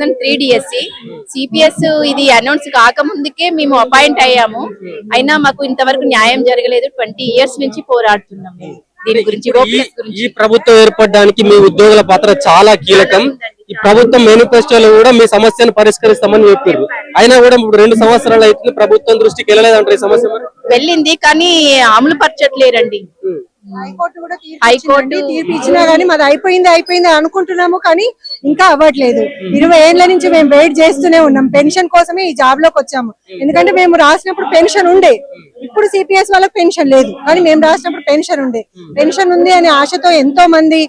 3 DSC CPS ఇది announce కాకముందుకే మేము appoint అయ్యాము. అయినా మాకు ఇంతవరకు న్యాయం జరగలేదు. 20 years నుంచి పోరాడుతున్నాం దీని గురించి. ఈ ప్రభుత్వం ఏర్పడడానికి మీ ఉద్యోగుల పాత్ర చాలా కీలకం. ఈ ప్రభుత్వం మేనిఫెస్టోలో కూడా మీ సమస్యను పరిష్కరిస్తామని చెప్పారు. అయినా కూడా 2 సంవత్సరాలు అయితే ప్రభుత్వం దృష్టికి వెళ్ళలేదంటారు ఈ సమస్య. వెళ్ళింది కానీ అమలు పరచట్లేరండి. హైకోర్టు తీర్పు ఇచ్చినా గానీ మాది అయిపోయింది అనుకుంటున్నాము, కానీ ఇంకా అవ్వట్లేదు. 20 ఏళ్ల నుంచి మేము వెయిట్ చేస్తూనే ఉన్నాం. పెన్షన్ కోసమే ఈ జాబ్ లోకి వచ్చాము. ఎందుకంటే మేము రాసినప్పుడు పెన్షన్ ఉండే, ఇప్పుడు సిపిఎస్ వాళ్ళకి పెన్షన్ లేదు, కానీ మేము రాసినప్పుడు పెన్షన్ ఉండే. పెన్షన్ ఉంది అనే ఆశతో ఎంతో మంది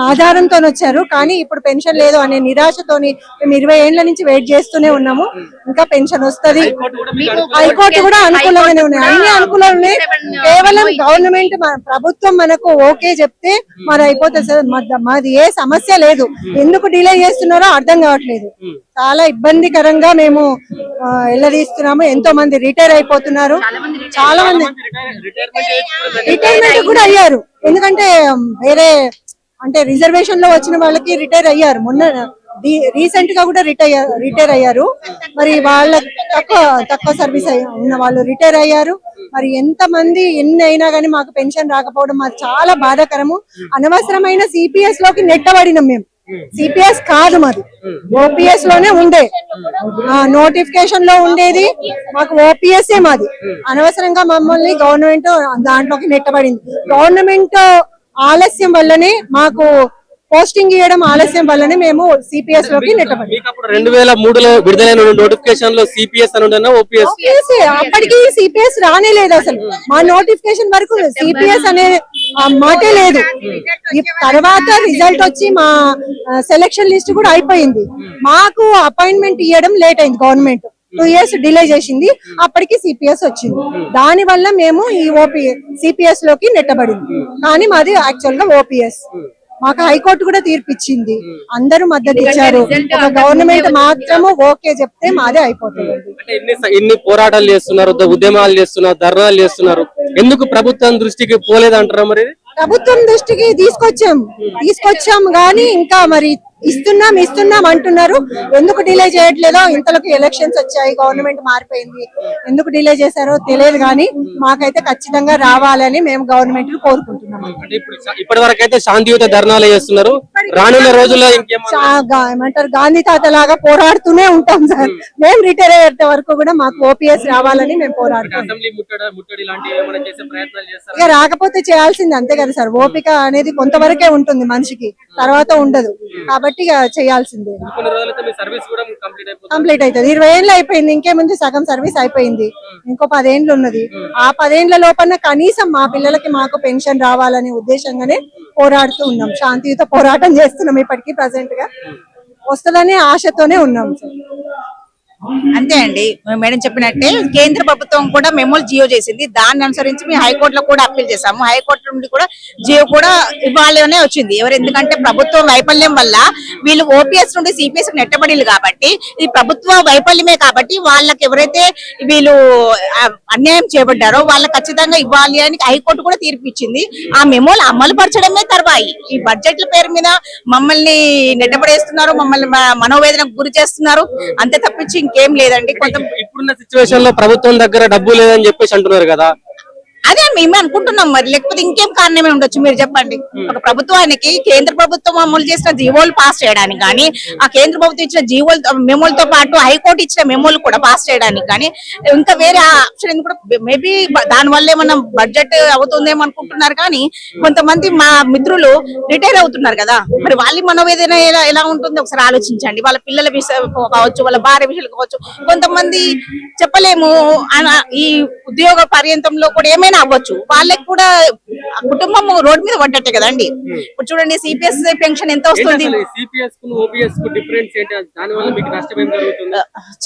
ఆధారంతో వచ్చారు, కానీ ఇప్పుడు పెన్షన్ లేదు అనే నిరాశతోని మేము 20 ఏళ్ల నుంచి వెయిట్ చేస్తూనే ఉన్నాము. ఇంకా పెన్షన్ వస్తుంది. హైకోర్టు కూడా అనుకూలంగానే ఉన్నాయి, అన్ని అనుకూలంగా ఉన్నాయి. కేవలం గవర్నమెంట్ ప్రభుత్వం మనకు ఓకే చెప్తే మరి అయిపోతుంది సార్. మాది ఏ సమస్య లేదు. ఎందుకు డిలే చేస్తున్నారో అర్థం కావట్లేదు. చాలా ఇబ్బందికరంగా మేము ఎల్లదీస్తున్నాము. ఎంతో మంది రిటైర్ అయిపోతున్నారు. చాలా మంది రిటైర్మెంట్ కూడా అయ్యారు. ఎందుకంటే వేరే అంటే రిజర్వేషన్ లో వచ్చిన వాళ్ళకి రిటైర్ అయ్యారు. మొన్న రీసెంట్ గా కూడా రిటైర్ అయ్యారు. మరి వాళ్ళ తక్కువ సర్వీస్ ఉన్న వాళ్ళు రిటైర్ అయ్యారు. మరి ఎంత మంది ఎన్ని అయినా గానీ మాకు పెన్షన్ రాకపోవడం మాకు చాలా బాధాకరము. అనవసరమైన సిపిఎస్ లోకి నెట్టబడినాం మేము. సిపిఎస్ కాదు, మాది ఓపీఎస్ లోనే ఉండే. నోటిఫికేషన్ లో ఉండేది మాకు ఓపీఎస్ మాది. అనవసరంగా మమ్మల్ని గవర్నమెంట్ దాంట్లోకి నెట్టబడింది. గవర్నమెంట్ ఆలస్యం వల్లనే, మాకు పోస్టింగ్ ఇవ్వడం ఆలస్యం వల్లనే మేము సిపిఎస్ లోకి నెట్టబడి. 2003లో విడుదలైన నోటిఫికేషన్ లో సిపిఎస్ అని ఉండేనా ఓపీఎస్? అప్పటికి సిపిఎస్ రానే లేదు అసలు. మా నోటిఫికేషన్ వరకు సిపిఎస్ అనే మాటే లేదు. తర్వాత రిజల్ట్ వచ్చి మా సెలక్షన్ లిస్ట్ కూడా అయిపోయింది. మాకు అపాయింట్మెంట్ ఇవ్వడం లేట్ అయింది. గవర్నమెంట్ 2 years డిలే చేసింది. అప్పటికి సిపిఎస్ వచ్చింది. దాని వల్ల మేము ఈ సిపిఎస్ లోకి నెట్టబడింది. కానీ మాది యాక్చువల్ గా ఓపీఎస్. మాకు హైకోర్టు కూడా తీర్పిచ్చింది. అందరూ మద్దతు ఇచ్చారు. గవర్నమెంట్ మాత్రము ఓకే చెప్తే మాదే అయిపోతుంది. ఎన్ని పోరాటాలు చేస్తున్నారు, ఉద్యమాలు చేస్తున్నారు, ధర్నాలు చేస్తున్నారు, ఎందుకు ప్రభుత్వం దృష్టికి పోలేదంటారా? మరి ప్రభుత్వం దృష్టికి తీసుకొచ్చాం గానీ ఇంకా మరి ఇస్తున్నాం అంటున్నారు. ఎందుకు డిలే చేయట్లేదో, ఇంతలోకి ఎలక్షన్స్ వచ్చాయి, గవర్నమెంట్ మారిపోయింది, ఎందుకు డిలే చేశారో తెలియదు. కానీ మాకైతే ఖచ్చితంగా రావాలని మేము గవర్నమెంట్ కోరుకుంటున్నాం. ఇప్పటి వరకు అయితే శాంతియుత ధర్నాలు చేస్తున్నారు. రానున్న రోజుల్లో ఏమంటారు, గాంధీ తాత లాగా పోరాడుతూనే ఉంటాం సార్. మేము రిటైర్ అయ్యే వరకు కూడా మాకు ఓపీఎస్ రావాలని మేము పోరాడుతాం. ఇక రాకపోతే చేయాల్సింది అంతే కదా సార్. ఓపిక అనేది కొంతవరకే ఉంటుంది మనిషికి, తర్వాత ఉండదు. కాబట్టి చేయాల్సిందే. కంప్లీట్ అవుతుంది. 20 ఏళ్ళు అయిపోయింది. ఇంకేముంది, సగం సర్వీస్ అయిపోయింది. ఇంకో 10 ఏళ్ళు ఉన్నది. ఆ 10 ఏళ్ల లోపల కనీసం మా పిల్లలకి మాకు పెన్షన్ రావాలనే ఉద్దేశంగానే పోరాడుతూ ఉన్నాం. శాంతియుత పోరాటం చేస్తున్నాం. ఇప్పటికీ ప్రెసెంట్ గా వస్తుందనే ఆశతోనే ఉన్నాం సార్. అంతే అండి, మేడం చెప్పినట్టే కేంద్ర ప్రభుత్వం కూడా మెమోలు జియో చేసింది. దాన్ని అనుసరించి మేము హైకోర్టులో కూడా అప్పీల్ చేసాము. హైకోర్టు నుండి కూడా జియో కూడా ఇవ్వాలనే వచ్చింది. ఎందుకంటే ప్రభుత్వం వైఫల్యం వల్ల వీళ్ళు ఓపీఎస్ నుండి సిపిఎస్ నెట్టబడిలు కాబట్టి, ఇది ప్రభుత్వ వైఫల్యమే కాబట్టి వాళ్ళకి ఎవరైతే వీళ్ళు అన్యాయం చేయబడ్డారో వాళ్ళకి ఖచ్చితంగా ఇవ్వాలి అని హైకోర్టు కూడా తీర్పు ఇచ్చింది. ఆ మెమోలు అమలు పరచడమే తర్వాయి. ఈ బడ్జెట్ల పేరు మీద మమ్మల్ని నెట్టబడేస్తున్నారు, మమ్మల్ని మనోవేదనకు గురి చేస్తున్నారు. అంతే తప్పించి ఇంకేం లేదండి. ఇప్పుడున్న సిచ్యువేషన్ లో ప్రభుత్వం దగ్గర డబ్బు లేదని చెప్పేసి అంటున్నారు కదా. అదే మేమే అనుకుంటున్నాం. మరి లేకపోతే ఇంకేం కారణమే ఉండొచ్చు, మీరు చెప్పండి. ఒక ప్రభుత్వానికి కేంద్ర ప్రభుత్వం అమలు చేసిన జీవోలు పాస్ చేయడానికి కానీ, ఆ కేంద్ర ప్రభుత్వం ఇచ్చిన జీవోలు మెమోలతో పాటు హైకోర్టు ఇచ్చిన మెమోలు కూడా పాస్ చేయడానికి కానీ ఇంకా వేరే ఆప్షన్ కూడా మేబీ దాని వల్ల ఏమన్నా బడ్జెట్ అవుతుందేమో అనుకుంటున్నారు. కానీ కొంతమంది మా మిత్రులు రిటైర్ అవుతున్నారు కదా, మరి వాళ్ళ మనోవేదన ఎలా ఉంటుందో ఒకసారి ఆలోచించండి. వాళ్ళ పిల్లల విషయం కావచ్చు, వాళ్ళ భార్య విషయాలు కావచ్చు, కొంతమంది చెప్పలేము. ఈ ఉద్యోగ పర్యంతంలో కూడా ఏమైనా అవ్వచ్చు. వాళ్ళకి కూడా కుటుంబం రోడ్ మీద పడ్డట్టే కదండి. ఇప్పుడు చూడండి, సిపిఎస్ పెన్షన్ ఎంత వస్తుంది.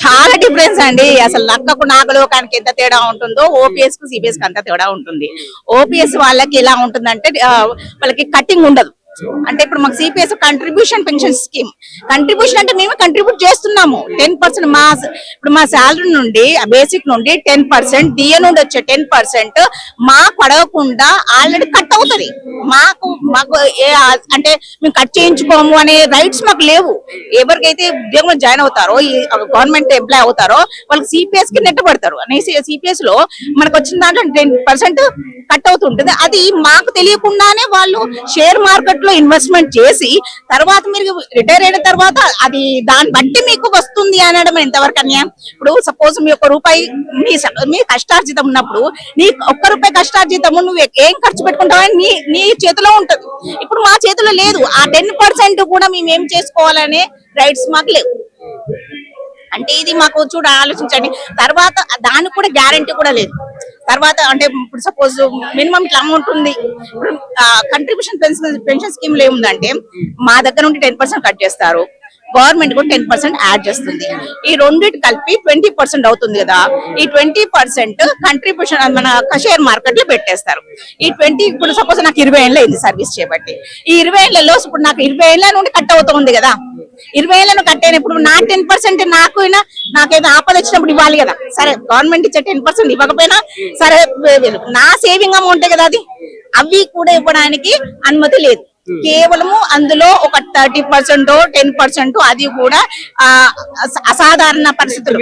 చాలా డిఫరెన్స్ అండి. అసలు లక్కకు నాగలోకానికి ఎంత తేడా ఉంటుందో ఓపీఎస్ కు సిపిఎస్ కి అంత తేడా ఉంటుంది. ఓపీఎస్ వాళ్ళకి ఎలా ఉంటుందంటే వాళ్ళకి కట్టింగ్ ఉండదు. అంటే ఇప్పుడు మాకు CPS contribution pension scheme, contribution అంటే మేము కంట్రిబ్యూట్ చేస్తున్నాము 10%. ఇప్పుడు మా శాలరీ నుండి బేసిక్ నుండి 10%, డిఏ నుండి వచ్చే 10% మాకు అడగకుండా ఆల్రెడీ కట్ అవుతుంది. మాకు అంటే మేము కట్ చేయించుకోము అనే రైట్స్ మాకు లేవు. ఎవరికైతే ఉద్యోగంలో జాయిన్ అవుతారో, ఈ గవర్నమెంట్ ఎంప్లాయ్ అవుతారో వాళ్ళకి సిపిఎస్ కి నెట్టబడతారు. సిపిఎస్ లో మనకు వచ్చిన దాంట్లో 10% కట్ అవుతుంటుంది. అది మాకు తెలియకుండానే వాళ్ళు షేర్ మార్కెట్ లో ఇన్వెస్ట్మెంట్ చేసి తర్వాత మీరు రిటైర్ అయిన తర్వాత అది దాన్ని బట్టి మీకు వస్తుంది అనడం ఎంతవరకు అన్యాయం? ఇప్పుడు సపోజ్ మీ ₹1 మీ కష్టార్జితం ఉన్నప్పుడు నీ ₹1 కష్టార్జితము నువ్వు ఏం ఖర్చు పెట్టుకుంటావని నీ చేతిలో ఉంటది. ఇప్పుడు మా చేతిలో లేదు. ఆ 10% కూడా మేము ఏం చేసుకోవాలనే రైట్స్ మాకు లేవు. అంటే ఇది మాకు ఆలోచించండి. తర్వాత దానికి కూడా గ్యారంటీ కూడా లేదు. తర్వాత అంటే ఇప్పుడు సపోజ్ మినిమం ఇట్లా అమౌంట్ ఉంది. ఇప్పుడు కంట్రిబ్యూషన్ పెన్షన్ స్కీమ్ లో ఏముందంటే మా దగ్గర నుండి 10% కట్ చేస్తారు, గవర్నమెంట్ కూడా 10% యాడ్ చేస్తుంది. ఈ రెండింటి కలిపి 20% అవుతుంది కదా. ఈ 20% కంట్రిబ్యూషన్ మన షేర్ మార్కెట్ లో పెట్టేస్తారు. ఈ 20 ఇప్పుడు సపోజ్ నాకు 20 ఏళ్ళు అయింది సర్వీస్ చేయబట్టి. ఈ 20 ఏళ్లలో ఇప్పుడు నాకు 20 ఏళ్ల నుండి కట్ అవుతుంది కదా. 20 ఏళ్లను కట్ అయినప్పుడు నా 10% నాకేదో ఆపద వచ్చినప్పుడు ఇవ్వాలి కదా. సరే గవర్నమెంట్ ఇచ్చే 10% ఇవ్వకపోయినా సరే నా సేవింగ్ అమౌంటే కదా అది. అవి కూడా ఇవ్వడానికి అనుమతి లేదు. కేవలము అందులో ఒక 30% 10% అది కూడా అసాధారణ పరిస్థితులు.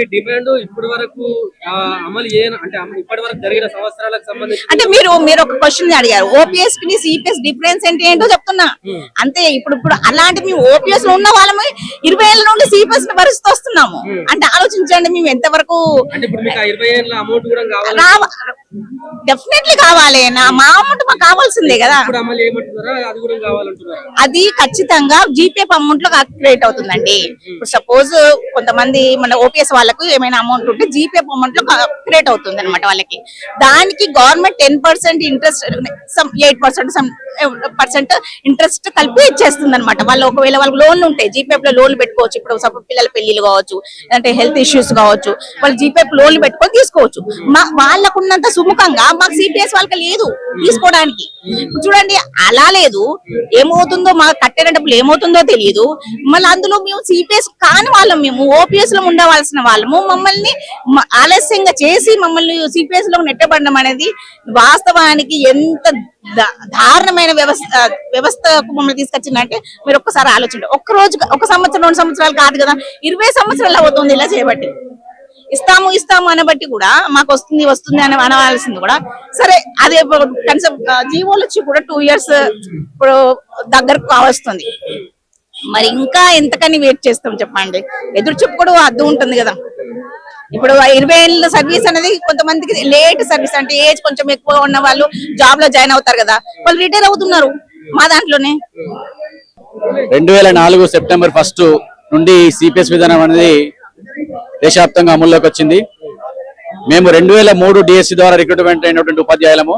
అంటే మీరు ఒక క్వశ్చన్ అడిగారు, ఓపీఎస్ కి సిపిఎస్ డిఫరెన్స్ ఏంటో చెప్తున్నా అంతే. ఇప్పుడు అలాంటి మేము ఓపీఎస్ లో ఉన్న వాళ్ళము 20 ఏళ్ల నుండి సిపిఎస్ ని భరిస్తూ వస్తున్నాము. అంటే ఆలోచించండి మేము ఎంతవరకు. డెఫినెట్లీ కావాలి. మా అమౌంట్ మాకు కావాల్సిందే కదా. అది ఖచ్చితంగా జీపీఎఫ్ అమౌంట్ లో క్రియేట్ అవుతుందండి. ఇప్పుడు సపోజ్ కొంతమంది మన ఓపీఎస్ వాళ్ళకు ఏమైనా అమౌంట్ ఉంటే జీపీఎఫ్ అమౌంట్ లో క్రియేట్ అవుతుంది అనమాట వాళ్ళకి. దానికి గవర్నమెంట్ 10% ఇంట్రెస్ట్, 8% ఇంట్రెస్ట్ కలిపి ఇచ్చేస్తుంది అనమాట. వాళ్ళు ఒకవేళ వాళ్ళకి లోన్లు ఉంటాయి, జీపీఎఫ్ లో లోన్లు పెట్టుకోవచ్చు. ఇప్పుడు సపోజ్ పిల్లల పెళ్లిలు కావచ్చు, అంటే హెల్త్ ఇష్యూస్ కావచ్చు, వాళ్ళు జీపీఎఫ్ లోన్లు పెట్టుకొని తీసుకోవచ్చు. వాళ్ళకున్నంత సుముఖంగా మాకు సిపిఎస్ వాళ్ళకి లేదు తీసుకోవడానికి. చూడండి అలా లేదు. ఏమవుతుందో మాకు కట్టిన డబ్బులు ఏమవుతుందో తెలియదు. మళ్ళీ అందులో మేము సిపిఎస్ కాని వాళ్ళం, మేము ఓపీఎస్ లో ఉండవలసిన వాళ్ళము. మమ్మల్ని ఆలస్యంగా చేసి మమ్మల్ని సిపిఎస్ లో నెట్టబడడం అనేది వాస్తవానికి ఎంత దారుణమైన వ్యవస్థకు మమ్మల్ని తీసుకొచ్చిందంటే మీరు ఒక్కసారి ఆలోచించండి. ఒక్క రోజు, ఒక సంవత్సరం 2 సంవత్సరాలు కాదు కదా, 20 సంవత్సరాలు అవుతుంది ఇలా చేయబట్టి. ఇస్తాము అనబట్టి కూడా మాకు వస్తుంది అని అనవలసింది కూడా. సరే అదే కనీసం జీవోలు వచ్చి కూడా 2 years ఇప్పుడు దగ్గరకు కావస్తుంది. మరి ఇంకా ఎంతకని వెయిట్ చేస్తాం చెప్పండి? ఎదురు చెప్పు కూడా అర్థం ఉంటుంది కదా. ఇప్పుడు 20 ఏళ్ళ సర్వీస్ అనేది కొంతమందికి లేట్ సర్వీస్, అంటే ఏజ్ కొంచెం ఎక్కువ ఉన్న వాళ్ళు జాబ్ లో జాయిన్ అవుతారు కదా, వాళ్ళు రిటైర్ అవుతున్నారు. మా దాంట్లోనే 2004 సెప్టెంబర్ 1 నుండి సిపిఎస్ విధానం అనేది దేశవ్యాప్తంగా అమల్లోకి వచ్చింది. మేము 2003 డిఎస్సి ద్వారా రిక్రూట్మెంట్ అయినటువంటి ఉపాధ్యాయులము.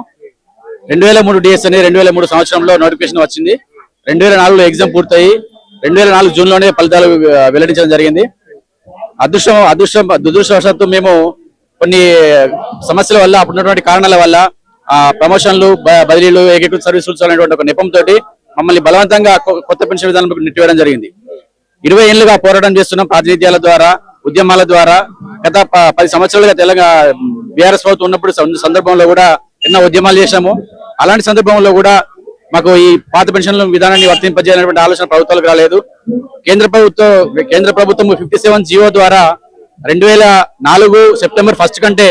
2003 డిఎస్సి అనేది 2003 సంవత్సరంలో నోటిఫికేషన్ వచ్చింది. 2004లో ఎగ్జామ్ పూర్తయి 2004 జూన్లోనే ఫలితాలు వెల్లడించడం జరిగింది. దురదృష్టవశాత్తు మేము కొన్ని సమస్యల వల్ల, అప్పుడున్నటువంటి కారణాల వల్ల ప్రమోషన్లు, బదిలీలు, ఏకీకృత సర్వీస్ రూల్స్ అనేటువంటి ఒక నెపంతో మమ్మల్ని బలవంతంగా కొత్త పెన్షన్ విధానం నెట్టివేయడం జరిగింది. 20 ఏళ్లుగా పోరాటం చేస్తున్నాం. ప్రాతినిధ్యాల ద్వారా, ఉద్యమాల ద్వారా. గత 10 సంవత్సరాలుగా తెలంగాణ బీఆర్ఎస్ ప్రభుత్వం ఉన్నప్పుడు సందర్భంలో కూడా ఎన్నో ఉద్యమాలు చేశాము. అలాంటి సందర్భంలో కూడా మాకు ఈ పాత పెన్షన్ల విధానాన్ని వర్తింపజేయాలనేటువంటి ఆలోచన ప్రభుత్వాలకు రాలేదు. కేంద్ర ప్రభుత్వం 57 జీవో ద్వారా 2004 సెప్టెంబర్ 1 కంటే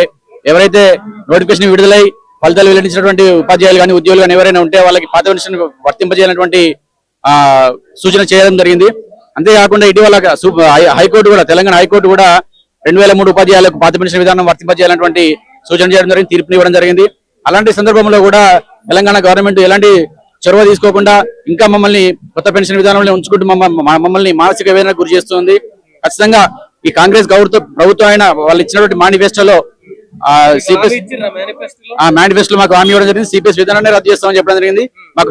ఎవరైతే నోటిఫికేషన్ విడుదలై ఫలితాలు వెల్లడించినటువంటి ఉపాధ్యాయులు కానీ, ఉద్యోగులు కానీ ఎవరైనా ఉంటే వాళ్ళకి పాత పెన్షన్ వర్తింపజేయాలనేటువంటి సూచన చేయడం జరిగింది. అంతేకాకుండా ఇటీవల హైకోర్టు కూడా, తెలంగాణ హైకోర్టు కూడా 2003 ఉపాధ్యాయులకు పాత పెన్షన్ విధానం వర్తింపజేయాలనేటువంటి సూచన చేయడం జరిగింది, తీర్పుని ఇవ్వడం జరిగింది. అలాంటి సందర్భంలో కూడా తెలంగాణ గవర్నమెంట్ ఎలాంటి చొరవ తీసుకోకుండా ఇంకా మమ్మల్ని కొత్త పెన్షన్ విధానంలో ఉంచుకుంటూ మమ్మల్ని మానసిక వేదనకు గురి చేస్తుంది. ఖచ్చితంగా ఈ కాంగ్రెస్ ప్రభుత్వం అయినా వాళ్ళు ఇచ్చినటువంటి మేనిఫెస్టోలో మాకు హామీ ఇవ్వడం జరిగింది. సిపిఎస్ విధానాన్ని రద్దు చేస్తామని చెప్పడం జరిగింది. మాకు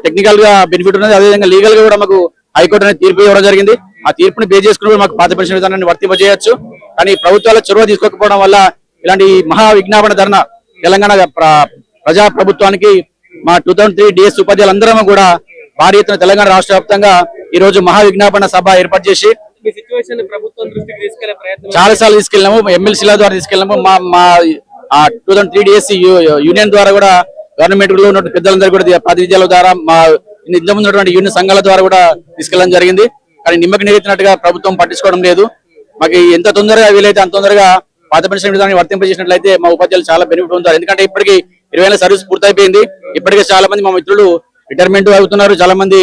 టెక్నికల్ గా బెనిఫిట్ ఉన్నది, అదేవిధంగా లీగల్ గా కూడా మాకు హైకోర్టు అనేది తీర్పు ఇవ్వడం జరిగింది. ఆ తీర్పుని బేస్ చేసుకుని మాకు పాత పెన్షన్ విధానాన్ని వర్తింపజేయచ్చు. కానీ ప్రభుత్వాల చొరవ తీసుకోకపోవడం వల్ల ఇలాంటి మహా విజ్ఞాపన ధర్నా తెలంగాణ ప్రజా ప్రభుత్వానికి మా 2003 డిఎస్ ఉపాధ్యాయులందరం కూడా భారీ ఎత్తున తెలంగాణ రాష్ట్ర వ్యాప్తంగా ఈ రోజు మహా విజ్ఞాపన సభ ఏర్పాటు చేసి మీ సిచ్యువేషన్ ప్రభుత్వం దృష్టికి తీసుకెళ్లే ప్రయత్నం చాలా సార్లు తీసుకెళ్ళాము, ఎమ్మెల్సీల ద్వారా తీసుకెళ్ళాము, మా 2003 డిఎస్సి యూనియన్ ద్వారా కూడా గవర్నమెంట్ లో ఉన్న పెద్దలందరూ కూడా ప్రాతినిధ్యాల ద్వారా మా ఇంతకుముందు ఉన్నటువంటి యూనియన్ సంఘాల ద్వారా కూడా తీసుకెళ్ళడం జరిగింది. కానీ నిమ్మకి నీరెత్తినట్టుగా ప్రభుత్వం పట్టించుకోవడం లేదు. మాకు ఎంత తొందరగా వీలైతే అంత తొందరగా పాత పెన్షన్ విధానాన్ని వర్తింపజేసినట్లయితే మా ఉపాధ్యాయులు చాలా బెనిఫిట్ పొందుతారు. ఎందుకంటే ఇప్పటికి 20 ఏళ్ల సర్వీస్ పూర్తయిపోయింది. ఇప్పటికే చాలా మంది మా మిత్రులు రిటైర్మెంట్ అవుతున్నారు, చాలా మంది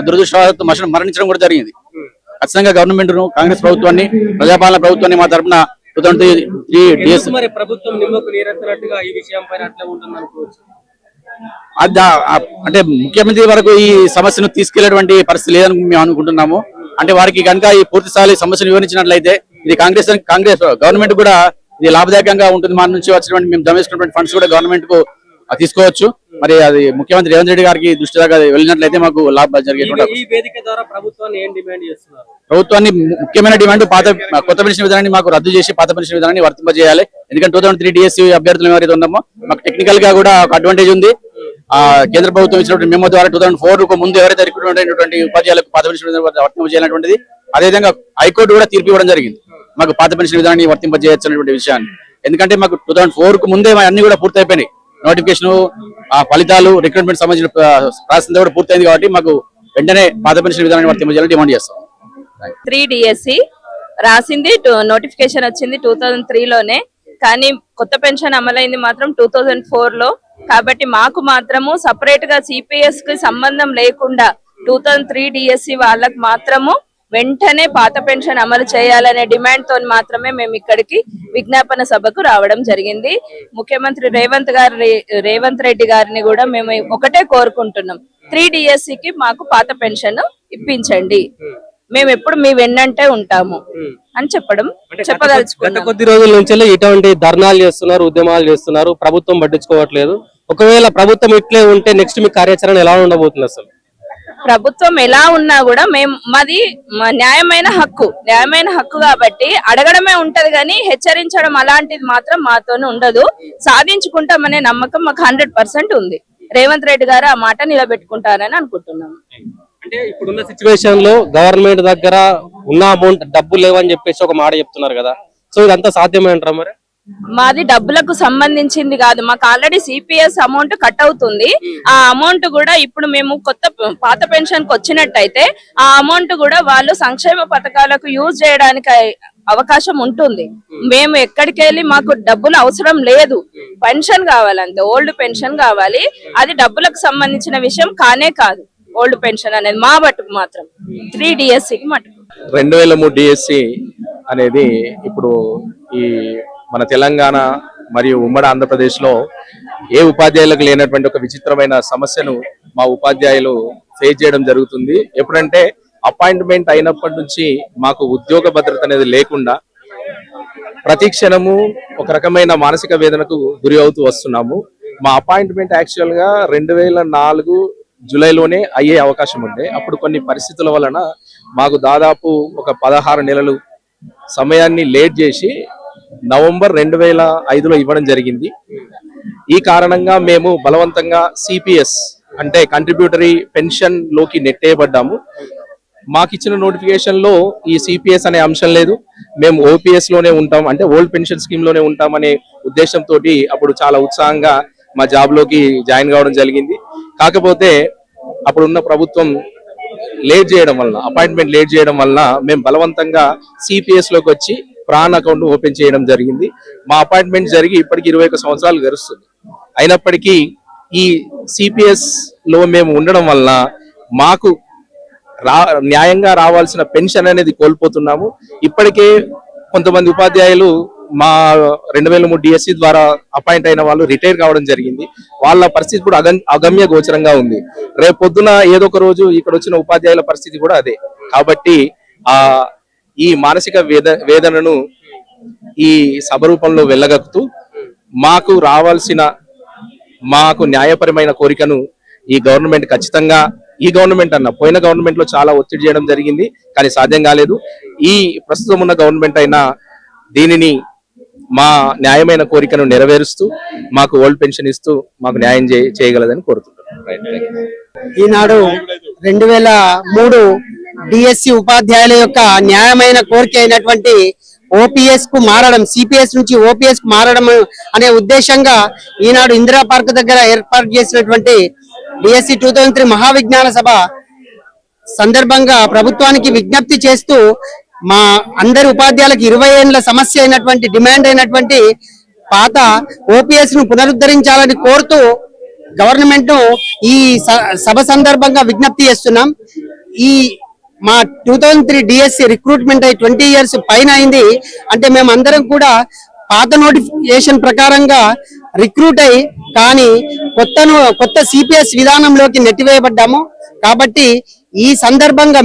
దురదృష్టవశాత్తు మరణించడం కూడా జరిగింది. ఖచ్చితంగా గవర్నమెంట్ ను, కాంగ్రెస్ ప్రభుత్వాన్ని, ప్రజాపాలన ప్రభుత్వాన్ని మా తరఫున 2003 డిఎస్ మరి ప్రభుత్వం నిమ్మకు నీరెత్తినట్టుగా ఈ విషయం పైన అట్లా ఉంటుంది అనుకోవచ్చు. అంటే ముఖ్యమంత్రి వరకు ఈ సమస్యను తీసుకెళ్లేటువంటి పరిస్థితి లేదని మేము అనుకుంటున్నాము. అంటే వారికి కనుక ఈ పూర్తి స్థాయి సమస్యను వివరించినట్లయితే ఇది కాంగ్రెస్ గవర్నమెంట్ కూడా ఇది లాభదాయకంగా ఉంటుంది. మన నుంచి వచ్చినటువంటి మేము జమ చేసుకున్నటువంటి ఫండ్స్ కూడా గవర్నమెంట్ కు తీసుకోవచ్చు. మరి అది ముఖ్యమంత్రి రేవంత్ రెడ్డి గారికి దృష్టి దాకా వెళ్ళినట్లయితే మాకు లాభం జరిగేటువంటి ఈ వేదిక ద్వారా ప్రభుత్వాన్ని ఏం డిమాండ్ చేస్తున్నారు? ప్రభుత్వాన్ని ముఖ్యమైన డిమాండ్ కొత్త పెన్షన్ విధానాన్ని మాకు రద్దు చేసి పాత పెన్షన్ విధానాన్ని వర్తింపజేయాలి. ఎందుకంటే 2003 డిఎస్సి అభ్యర్థులు ఎవరైతే ఉన్నామో మాకు టెక్నికల్ గా కూడా ఒక అడ్వాంటేజ్ ఉంది. కేంద్ర ప్రభుత్వం ఇచ్చినటువంటి మెమో ద్వారా 2004 కు ముందు ఎవరైతే రిక్రూట్మెంట్ అయినటువంటి ఉపాధ్యాయులకు పాత పెన్షన్ విధానం వర్తింపజేయాలనేటువంటిది, అదేవిధంగా హైకోర్టు కూడా తీర్పు ఇవ్వడం జరిగింది మాకు పాత పెన్షన్ విధానాన్ని వర్తింపజేయచ్చు అనేటువంటి విషయాన్ని. ఎందుకంటే మాకు 2004 కు ముందే అన్ని కూడా పూర్తయిపోయినాయి. నోటిఫికేషన్, ఫలితాలు, రిక్రూట్మెంట్ సంబంధించిన ప్రాసెస్ కూడా పూర్తయింది. కాబట్టి మాకు వెంటనే పాత పెన్షన్ విధానాన్ని వర్తింపజేయాలని డిమాండ్ చేస్తాం. 3 డిఎస్సి రాసింది, నోటిఫికేషన్ వచ్చింది 2003లోనే. కానీ కొత్త పెన్షన్ అమలైంది మాత్రం 2004లో. కాబట్టి మాకు మాత్రము సపరేట్ గా సిపిఎస్ కి సంబంధం లేకుండా 2003 డిఎస్సి వాళ్ళకి మాత్రము వెంటనే పాత పెన్షన్ అమలు చేయాలనే డిమాండ్ తో మాత్రమే మేము ఇక్కడికి విజ్ఞాపన సభకు రావడం జరిగింది. ముఖ్యమంత్రి రేవంత్ రెడ్డి గారిని కూడా మేము ఒకటే కోరుకుంటున్నాం, 3 డిఎస్సికి మాకు పాత పెన్షన్ ఇప్పించండి, మేము ఎప్పుడు మీ వెన్నంటే ఉంటాము అని చెప్పదలుచుకున్నాం. కొద్ది రోజుల నుంచి ఇటువంటి ధర్నాలు చేస్తున్నారు, ఉద్యమాలు చేస్తున్నారు, ప్రభుత్వం పట్టించుకోవట్లేదు. ఒకవేళ ప్రభుత్వం ఇట్లే ఉంటే నెక్స్ట్ మీ కార్యాచరణ ఎలా ఉండబోతుంది? అసలు ప్రభుత్వం ఎలా ఉన్నా కూడా మాది న్యాయమైన హక్కు కాబట్టి అడగడమే ఉంటది, కానీ హెచ్చరించడం అలాంటిది మాత్రం మాతోనే ఉండదు. సాధించుకుంటామనే నమ్మకం మాకు 100% ఉంది. రేవంత్ రెడ్డి గారు ఆ మాట నిలబెట్టుకుంటారని అనుకుంటున్నాము. అంటే ఇప్పుడున్న సిచ్యువేషన్ లో గవర్నమెంట్ దగ్గర ఉన్న అమౌంట్ డబ్బులు లేవని చెప్పేసి ఒక మాట చెప్తున్నారు కదా, సో ఇదంతా సాధ్యమే అంటారా? మరి మాది డబ్బులకు సంబంధించింది కాదు, మాకు ఆల్రెడీ సిపిఎస్ అమౌంట్ కట్ అవుతుంది. ఆ అమౌంట్ కూడా ఇప్పుడు మేము పాత పెన్షన్ కి వచ్చినట్టయితే ఆ అమౌంట్ కూడా వాళ్ళు సంక్షేమ పథకాలకు యూజ్ చేయడానికి అవకాశం ఉంటుంది. మేము ఎక్కడికి వెళ్ళి మాకు డబ్బులు అవసరం లేదు, పెన్షన్ కావాలంతే, ఓల్డ్ పెన్షన్ కావాలి. అది డబ్బులకు సంబంధించిన విషయం కానే కాదు. ఓల్డ్ పెన్షన్ అనేది మా మటుకు మాత్రం 3 డిఎస్సికి మటుకు 2003 డిఎస్సి అనేది ఇప్పుడు ఈ మన తెలంగాణ మరియు ఉమ్మడి ఆంధ్రప్రదేశ్ లో ఏ ఉపాధ్యాయులకు లేనటువంటి ఒక విచిత్రమైన సమస్యను మా ఉపాధ్యాయులు ఫేస్ చేయడం జరుగుతుంది. ఎప్పుడంటే అపాయింట్మెంట్ అయినప్పటి నుంచి మాకు ఉద్యోగ భద్రత అనేది లేకుండా ప్రతి క్షణము ఒక రకమైన మానసిక వేదనకు గురి అవుతూ వస్తున్నాము. మా అపాయింట్మెంట్ యాక్చువల్ గా 2004 జూలైలోనే అయ్యే అవకాశం ఉండే. అప్పుడు కొన్ని పరిస్థితుల వలన మాకు దాదాపు ఒక 16 నెలలు సమయాన్ని లేట్ చేసి నవంబర్ 2005లో ఇవ్వడం జరిగింది. ఈ కారణంగా మేము బలవంతంగా సిపిఎస్ అంటే కంట్రిబ్యూటరీ పెన్షన్ లోకి నెట్టేయబడ్డాము. మాకు ఇచ్చిన నోటిఫికేషన్ లో ఈ సిపిఎస్ అనే అంశం లేదు, మేము ఓపీఎస్ లోనే ఉంటాం, అంటే ఓల్డ్ పెన్షన్ స్కీమ్ లోనే ఉంటాం అనే ఉద్దేశంతో అప్పుడు చాలా ఉత్సాహంగా మా జాబ్ లోకి జాయిన్ కావడం జరిగింది. కాకపోతే అప్పుడున్న ప్రభుత్వం లేట్ చేయడం వలన, అపాయింట్మెంట్ లేట్ చేయడం వలన మేము బలవంతంగా సిపిఎస్ లోకి వచ్చి ప్రాన్ అకౌంట్ ఓపెన్ చేయడం జరిగింది. మా అపాయింట్మెంట్ జరిగి ఇప్పటికి 21 సంవత్సరాలు గడుస్తుంది. అయినప్పటికీ ఈ సిపిఎస్ లో మేము ఉండడం వలన మాకు న్యాయంగా రావాల్సిన పెన్షన్ అనేది కోల్పోతున్నాము. ఇప్పటికే కొంతమంది ఉపాధ్యాయులు మా 2003 డిఎస్సి ద్వారా అపాయింట్ అయిన వాళ్ళు రిటైర్ కావడం జరిగింది. వాళ్ళ పరిస్థితి కూడా అగమ్య గోచరంగా ఉంది. రేపు పొద్దున ఏదో ఒక రోజు ఇక్కడ వచ్చిన ఉపాధ్యాయుల పరిస్థితి కూడా అదే. కాబట్టి ఈ మానసిక వేదనను ఈ సభ రూపంలో వెళ్ళగక్కుతూ మాకు రావాల్సిన మాకు న్యాయపరమైన కోరికను ఈ గవర్నమెంట్ ఖచ్చితంగా, ఈ గవర్నమెంట్ అన్న పోయిన గవర్నమెంట్ లో చాలా ఒత్తిడి చేయడం జరిగింది, కానీ సాధ్యం కాలేదు. ఈ ప్రస్తుతం ఉన్న గవర్నమెంట్ అయినా దీనిని మా న్యాయమైన కోరికను నెరవేరుస్తూ మాకు ఓల్డ్ పెన్షన్ ఇస్తూ మాకు న్యాయం చేయగలదని కోరుతున్నాను. Right, thank you. ఈనాడు 2003 డిఎస్సి ఉపాధ్యాయుల యొక్క న్యాయమైన కోరిక అయినటువంటి ఓపీఎస్ కు మారడం, సిపిఎస్ నుంచి ఓపీఎస్ కు మారడం అనే ఉద్దేశంగా ఈనాడు ఇందిరా పార్క్ దగ్గర ఏర్పాటు చేసినటువంటి డిఎస్సి 2003 మహావిజ్ఞాన సభ సందర్భంగా ప్రభుత్వానికి విజ్ఞప్తి చేస్తూ మా అందరి ఉపాధ్యాయులకు 20 ఏళ్ల సమస్య అయినటువంటి డిమాండ్ అయినటువంటి పాత ఓపీఎస్ ను పునరుద్ధరించాలని కోరుతూ గవర్నమెంట్ ఈ సభ సందర్భంగా విజ్ఞప్తి చేస్తున్నాం. ఈ మా 2003 డిఎస్సి రిక్రూట్మెంట్ అయి 20 years పైన అయింది. అంటే మేము అందరం కూడా పాత నోటిఫికేషన్ ప్రకారంగా రిక్రూట్ అయి కానీ కొత్త సిపిఎస్ విధానంలోకి నెట్టివేయబడ్డాము. కాబట్టి ఈ సందర్భంగా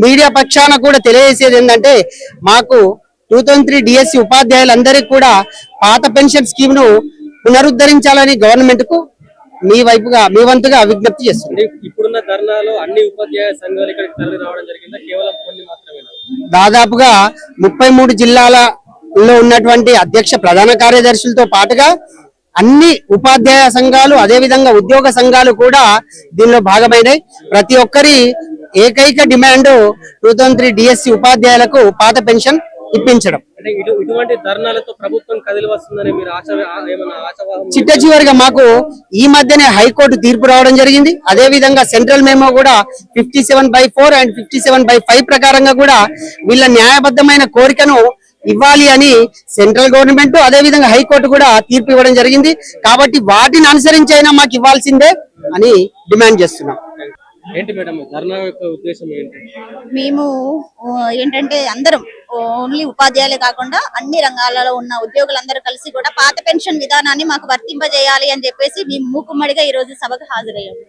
మీడియా పక్షాన కూడా తెలియజేసేది ఏంటంటే మాకు 2003 డిఎస్సి ఉపాధ్యాయులందరికీ కూడా పాత పెన్షన్ స్కీమ్ ను పునరుద్ధరించాలని గవర్నమెంట్ కు మీ వంతుగా విజ్ఞప్తి చేస్తుంది. ఇప్పుడున్న ధర్నాలో అన్ని ఉపాధ్యాయ సంఘాలు ఇక్కడికి తరలి రావడం జరిగిందా, కేవలం కొన్ని మాత్రమే? దాదాపుగా 33 జిల్లాలలో ఉన్నటువంటి అధ్యక్ష ప్రధాన కార్యదర్శులతో పాటుగా అన్ని ఉపాధ్యాయ సంఘాలు అదే విధంగా ఉద్యోగ సంఘాలు కూడా దీనిలో భాగమైనాయి. ప్రతి ఒక్కరి ఏకైక డిమాండ్ 2003 డిఎస్సి ఉపాధ్యాయులకు పాత పెన్షన్ ఇప్పించడం. అంటే ఇటువంటి ధర్నాలతో ప్రభుత్వం కదిలి వస్తుందని మీరు ఆశావాహం? చిట్ట చివరిగా మాకు ఈ మధ్యనే హైకోర్టు తీర్పు రావడం జరిగింది. అదే విధంగా సెంట్రల్ మెమో కూడా 57/4 అండ్ 57/5 ప్రకారంగా కూడా వీళ్ళ న్యాయబద్ధమైన కోరికను ఇవ్వాలి అని సెంట్రల్ గవర్నమెంట్ అదే విధంగా హైకోర్టు కూడా తీర్పు ఇవ్వడం జరిగింది. కాబట్టి వాటిని అనుసరించి అయినా మాకు ఇవ్వాల్సిందే అని డిమాండ్ చేస్తున్నాం. ఏంటి మేడం ధర్నా యొక్క ఉద్దేశం ఏంటి? మేము ఏంటంటే అందరం ఓన్లీ ఉపాధ్యాయులే కాకుండా అన్ని రంగాలలో ఉన్న ఉద్యోగులందరూ కలిసి కూడా పాత పెన్షన్ విధానాన్ని మాకు వర్తింపజేయాలి అని చెప్పేసి మేము మూకుమ్మడిగా ఈ రోజు సభకు హాజరయ్యాము.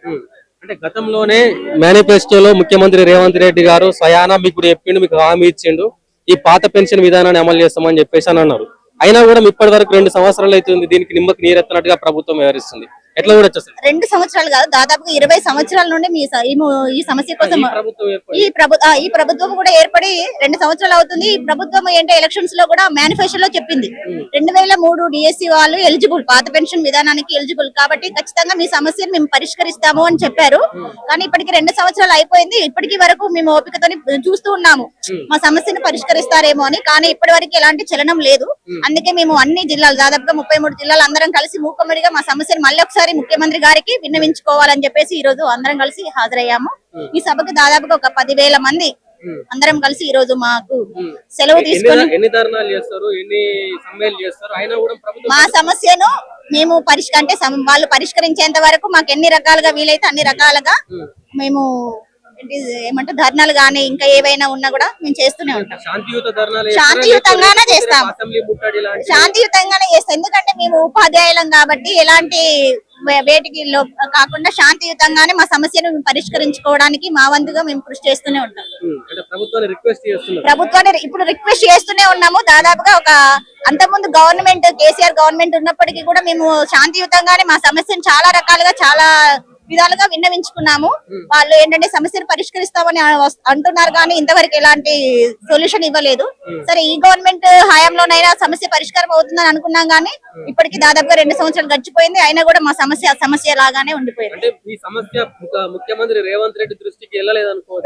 అంటే గతంలోనే మేనిఫెస్టోలో ముఖ్యమంత్రి రేవంత్ రెడ్డి గారు స్వయానా మీకు చెప్పిండు, మీకు హామీ ఇచ్చిండు, ఈ పాత పెన్షన్ విధానాన్ని అమలు చేస్తామని చెప్పేసి అని అన్నారు. అయినా కూడా ఇప్పటి వరకు 2 సంవత్సరాలు అవుతుంది, దీనికి నిమ్మకి నీరెత్తినట్టుగా ప్రభుత్వం వ్యవహరిస్తుంది. ఎట్లా కూడా 2 సంవత్సరాలు కాదు, దాదాపుగా 20 సంవత్సరాల నుండి ఈ సమస్య కోసం ఈ ప్రభుత్వం కూడా ఏర్పడి 2 సంవత్సరాలు అవుతుంది. ఈ ప్రభుత్వం ఏంటంటే ఎలక్షన్స్ లో కూడా మేనిఫెస్టోలో చెప్పింది 2003 డిఎస్సి వాళ్ళు ఎలిజిబుల్, పాత పెన్షన్ విధానానికి ఎలిజిబుల్, కాబట్టి ఖచ్చితంగా మీ సమస్యను మేము పరిష్కరిస్తాము అని చెప్పారు. కానీ ఇప్పటికి 2 సంవత్సరాలు అయిపోయింది. ఇప్పటికి వరకు మేము ఓపికతో చూస్తూ ఉన్నాము మా సమస్యను పరిష్కరిస్తారేమో అని. కానీ ఇప్పటి వరకు ఎలాంటి చలనం లేదు. అందుకే మేము అన్ని జిల్లాలు దాదాపుగా 33 జిల్లాలు అందరం కలిసి మూకమ్మడిగా మా సమస్యను మళ్ళీ ఒకసారి ముఖ్యమంత్రి గారికి విన్నవించుకోవాలని చెప్పేసి ఈ రోజు అందరం కలిసి హాజరయ్యాము. ఈ సభకు దాదాపుగా ఒక 10,000 మంది అందరం కలిసి ఈ రోజు మాకు సెలవు తీసుకొని మా సమస్యను మేము వాళ్ళు పరిష్కరించేంత వరకు మాకు ఎన్ని రకాలుగా వీలైతే అన్ని రకాలుగా మేము ఏమంటే ధర్నాలు గానీ ఇంకా ఏవైనా ఉన్నా కూడా మేము చేస్తూనే ఉంటాం. శాంతియుతంగానే చేస్తాం, శాంతియుతంగానే చేస్తాం. ఎందుకంటే మేము ఉపాధ్యాయులం కాబట్టి ఎలాంటి వేటికి కాకుండా శాంతియుతంగానే మా సమస్యను పరిష్కరించుకోవడానికి మా వంతుగా మేము కృషి చేస్తూనే ఉంటాం. ప్రభుత్వాన్ని ఇప్పుడు రిక్వెస్ట్ చేస్తూనే ఉన్నాము. దాదాపుగా అంతకుముందు గవర్నమెంట్ కేసీఆర్ గవర్నమెంట్ ఉన్నప్పటికీ కూడా మేము శాంతియుతంగానే మా సమస్యను చాలా రకాలుగా చాలా విధాలుగా విన్నవించుకున్నాము. వాళ్ళు ఏంటంటే సమస్యను పరిష్కరిస్తామని అంటున్నారు కానీ ఇంతవరకు ఎలాంటి సొల్యూషన్ ఇవ్వలేదు. సరే ఈ గవర్నమెంట్ హయాంలోనైనా సమస్య పరిష్కారం అవుతుందని అనుకున్నాం కానీ ఇప్పటికి దాదాపుగా 2 సంవత్సరాలు గడిచిపోయింది. అయినా కూడా మా సమస్య లాగానే ఉండిపోయింది. ముఖ్యమంత్రి రేవంత్ రెడ్డి దృష్టికి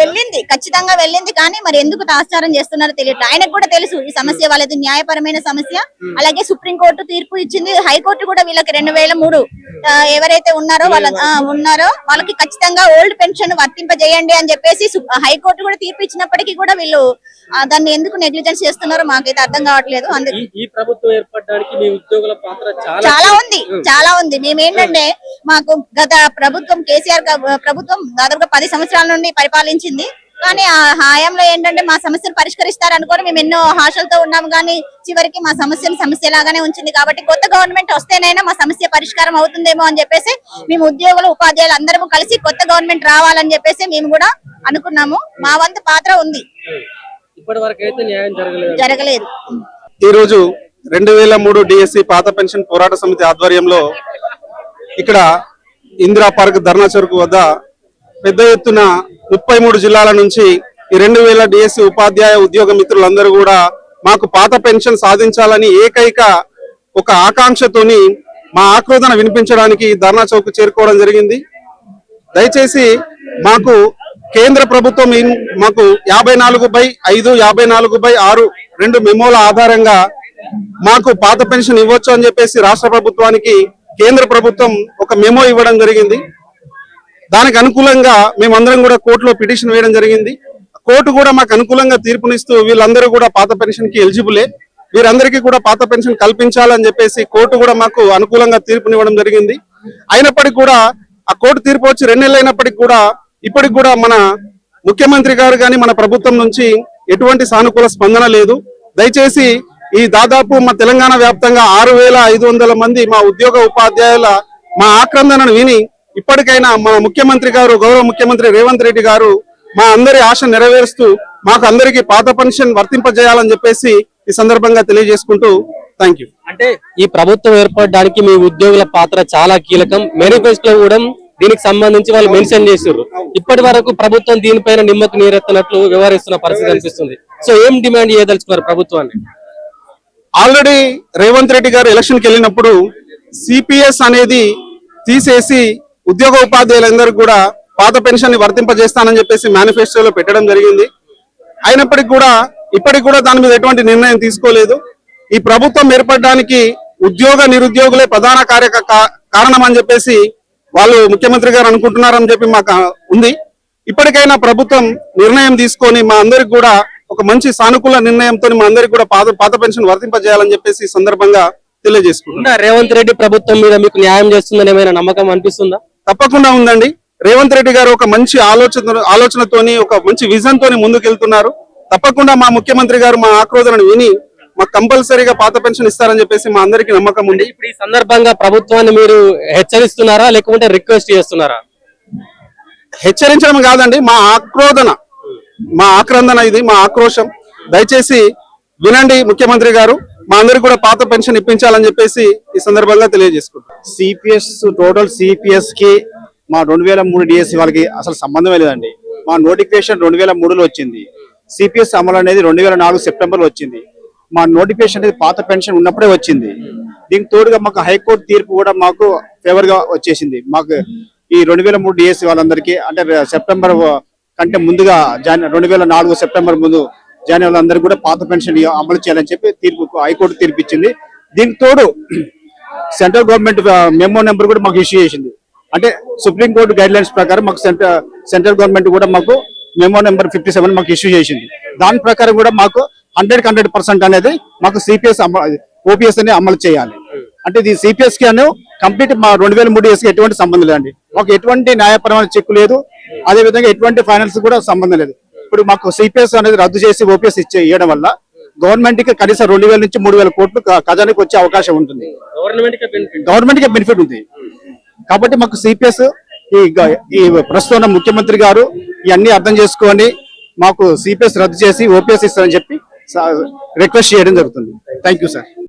వెళ్ళింది, ఖచ్చితంగా వెళ్ళింది. కానీ మరి ఎందుకు తాత్సారం చేస్తున్నారో తెలియదు. ఆయనకు కూడా తెలుసు ఈ సమస్య వాళ్ళది న్యాయపరమైన సమస్య. అలాగే సుప్రీంకోర్టు తీర్పు ఇచ్చింది, హైకోర్టు కూడా వీళ్ళకి 2003 ఎవరైతే ఉన్నారో వాళ్ళకి ఖచ్చితంగా ఓల్డ్ పెన్షన్ వర్తింపజేయండి అని చెప్పేసి హైకోర్టు కూడా తీర్పు ఇచ్చినప్పటికీ కూడా వీళ్ళు దాన్ని ఎందుకు నెగ్లిజెన్స్ చేస్తున్నారో మాకైతే అర్థం కావట్లేదు. ఈ ప్రభుత్వం ఏర్పడడానికి మీ ఉద్యోగుల పాత్ర చాలా ఉంది. మేమేంటంటే మాకు గత ప్రభుత్వం కేసీఆర్ ప్రభుత్వం దాదాపుగా 10 సంవత్సరాల నుండి పరిపాలించింది. కానీ ఆ హయాంలో ఏంటంటే మా సమస్యను పరిష్కరిస్తారు అనుకోని మేము ఎన్నో ఆశలతో ఉన్నాము. కానీ చివరికి మా సమస్య లాగానే ఉంచింది. కాబట్టి కొత్త గవర్నమెంట్ వస్తేనైనా మా సమస్య పరిష్కారం అవుతుందేమో అని చెప్పేసి మేము ఉద్యోగులు ఉపాధ్యాయులు అందరము కలిసి కొత్త గవర్నమెంట్ రావాలని చెప్పేసి మేము కూడా అనుకున్నాము. మా వంతు పాత్ర ఉంది. ఇప్పటి వరకు అయితే న్యాయం జరగలేదు. ఈ రోజు 2003 డిఎస్సి పాత పెన్షన్ పోరాట సమితి ఆధ్వర్యంలో ఇక్కడ ఇందిరా పార్క్ ధర్నా చౌక్ వద్ద పెద్ద ఎత్తున 33 జిల్లాల నుంచి ఈ 2000 డిఎస్సి ఉపాధ్యాయ ఉద్యోగ మిత్రులందరూ కూడా మాకు పాత పెన్షన్ సాధించాలని ఏకైక ఒక ఆకాంక్షతోని మా ఆక్రోధన వినిపించడానికి ధర్నా చౌక్ చేరుకోవడం జరిగింది. దయచేసి మాకు కేంద్ర ప్రభుత్వం మాకు 54/5, 54/6 2 మెమోల ఆధారంగా మాకు పాత పెన్షన్ ఇవ్వచ్చు అని చెప్పేసి రాష్ట్ర ప్రభుత్వానికి కేంద్ర ప్రభుత్వం ఒక మెమో ఇవ్వడం జరిగింది. దానికి అనుకూలంగా మేమందరం కూడా కోర్టులో పిటిషన్ వేయడం జరిగింది. కోర్టు కూడా మాకు అనుకూలంగా తీర్పునిస్తూ వీళ్ళందరూ కూడా పాత పెన్షన్ కి ఎలిజిబులే, వీరందరికీ కూడా పాత పెన్షన్ కల్పించాలని చెప్పేసి కోర్టు కూడా మాకు అనుకూలంగా తీర్పునివ్వడం జరిగింది. అయినప్పటికీ కూడా ఆ కోర్టు తీర్పు వచ్చి 2 నెలలు అయినప్పటికీ కూడా ఇప్పటికి కూడా మన ముఖ్యమంత్రి గారు కానీ మన ప్రభుత్వం నుంచి ఎటువంటి సానుకూల స్పందన లేదు. దయచేసి ఈ దాదాపు మా తెలంగాణ వ్యాప్తంగా 6,500 మంది మా ఉద్యోగ ఉపాధ్యాయుల మా ఆక్రందనను విని ఇప్పటికైనా మన ముఖ్యమంత్రి గారు, గౌరవ ముఖ్యమంత్రి రేవంత్ రెడ్డి గారు మా అందరి ఆశ నెరవేరుస్తూ మాకు అందరికీ పాత పెన్షన్ వర్తింపజేయాలని చెప్పేసి ఈ సందర్భంగా తెలియజేసుకుంటూ థ్యాంక్ యూ. అంటే ఈ ప్రభుత్వం ఏర్పడడానికి మీ ఉద్యోగుల పాత్ర చాలా కీలకం. మేనిఫెస్టోలో కూడా దీనికి సంబంధించి వాళ్ళు మెన్షన్ చేశారు. ఇప్పటి వరకు ప్రభుత్వం దీనిపైన నిమ్మకు నీరెత్తనట్లు వ్యవహరిస్తున్న పరిస్థితి అనిపిస్తుంది. సో ఏం డిమాండ్ చేయదలుచుకున్నారు ప్రభుత్వాన్ని? ఆల్రెడీ రేవంత్ రెడ్డి గారు ఎలక్షన్ కి వెళ్ళినప్పుడు సిపిఎస్ అనేది తీసేసి ఉద్యోగ ఉపాధ్యాయులందరూ కూడా పాత పెన్షన్ ని వర్తింపజేస్తానని చెప్పేసి మేనిఫెస్టోలో పెట్టడం జరిగింది. అయినప్పటికీ కూడా ఇప్పటికి కూడా దాని మీద ఎటువంటి నిర్ణయం తీసుకోలేదు. ఈ ప్రభుత్వం ఏర్పడడానికి ఉద్యోగ నిరుద్యోగులే ప్రధాన కారణం అని చెప్పేసి వాళ్ళు ముఖ్యమంత్రి గారు అనుకుంటున్నారని చెప్పి మాకు ఉంది. ఇప్పటికైనా ప్రభుత్వం నిర్ణయం తీసుకొని మా అందరికి కూడా ఒక మంచి సానుకూల నిర్ణయంతో మా అందరికి కూడా పాత పెన్షన్ వర్తింపజేయాలని చెప్పేసి ఈ సందర్భంగా తెలియజేసుకుంటున్నా. రేవంత్ రెడ్డి ప్రభుత్వం మీద మీకు న్యాయం చేస్తుందని ఏమైనా నమ్మకం అనిపిస్తుందా? తప్పకుండా ఉందండి. రేవంత్ రెడ్డి గారు ఒక మంచి ఆలోచనతోని ఒక మంచి విజన్ తోని ముందుకెళ్తున్నారు. తప్పకుండా మా ముఖ్యమంత్రి గారు మా ఆక్రోధనను విని మాకు కంపల్సరీగా పాత పెన్షన్ ఇస్తారని చెప్పేసి మా అందరికి నమ్మకం ఉంది. ఇప్పుడు ఈ సందర్భంగా ప్రభుత్వాన్ని మీరు హెచ్చరిస్తున్నారా లేకుంటే రిక్వెస్ట్ చేస్తున్నారా? హెచ్చరించడం కాదండి, మా ఆక్రోధన, మా ఆక్రందన, ఇది మా ఆక్రోశం. దయచేసి వినండి ముఖ్యమంత్రి గారు, మా అందరికి కూడా పాత పెన్షన్ ఇప్పించాలని చెప్పేసి ఈ సందర్భంగా తెలియజేసుకుంటాం. సిపిఎస్ టోటల్ సిపిఎస్ కి మా 2003 డిఎస్సి వాళ్ళకి అసలు సంబంధమే లేదండి. మా నోటిఫికేషన్ 2003లో వచ్చింది. సిపిఎస్ అమలు అనేది 2004 సెప్టెంబర్లో వచ్చింది. మా నోటిఫికేషన్ అనేది పాత పెన్షన్ ఉన్నప్పుడే వచ్చింది. దీనికి తోడుగా మాకు హైకోర్టు తీర్పు కూడా మాకు ఫేవర్ గా వచ్చేసింది. మాకు ఈ 2003 డిఎస్సి వాళ్ళందరికీ అంటే సెప్టెంబర్ కంటే ముందుగా 2004 సెప్టెంబర్ ముందు జాయిన్ వాళ్ళందరికీ కూడా పాత పెన్షన్ అమలు చేయాలని చెప్పి హైకోర్టు తీర్పు ఇచ్చింది. దీనికి తోడు సెంట్రల్ గవర్నమెంట్ మెమో నెంబర్ కూడా మాకు ఇష్యూ చేసింది. అంటే సుప్రీంకోర్టు గైడ్ లైన్స్ ప్రకారం మాకు సెంట్రల్ గవర్నమెంట్ కూడా మాకు మెమో నెంబర్ 57 మాకు ఇష్యూ చేసింది. దాని ప్రకారం కూడా మాకు 100% అనేది మాకు సిపిఎస్ ఓపీఎస్ అని అమలు చేయాలి. అంటే ఇది సిపిఎస్ కి అను కంప్లీట్ మా 2003 డిఎస్కి ఎటువంటి సంబంధం లేదండి. మాకు ఎటువంటి న్యాయపరమైన చెక్కు లేదు, అదే విధంగా ఎటువంటి ఫైనాన్స్ కూడా సంబంధం లేదు. ఇప్పుడు మాకు సిపిఎస్ అనేది రద్దు చేసి ఓపీఎస్ ఇవ్వడం వల్ల గవర్నమెంట్ కి కనీసం 2,000 నుంచి 3,000 కోట్లు ఖజానాకి వచ్చే అవకాశం ఉంటుంది. గవర్నమెంట్ కి బెనిఫిట్ ఉంది. కాబట్టి మాకు సిపిఎస్ ఈ ప్రస్తుతం ముఖ్యమంత్రి గారు ఇవన్నీ అర్థం చేసుకొని మాకు సిపిఎస్ రద్దు చేసి ఓపీఎస్ ఇస్తారని చెప్పి రిక్వెస్ట్ చేయడం జరుగుతుంది. Thank you sir.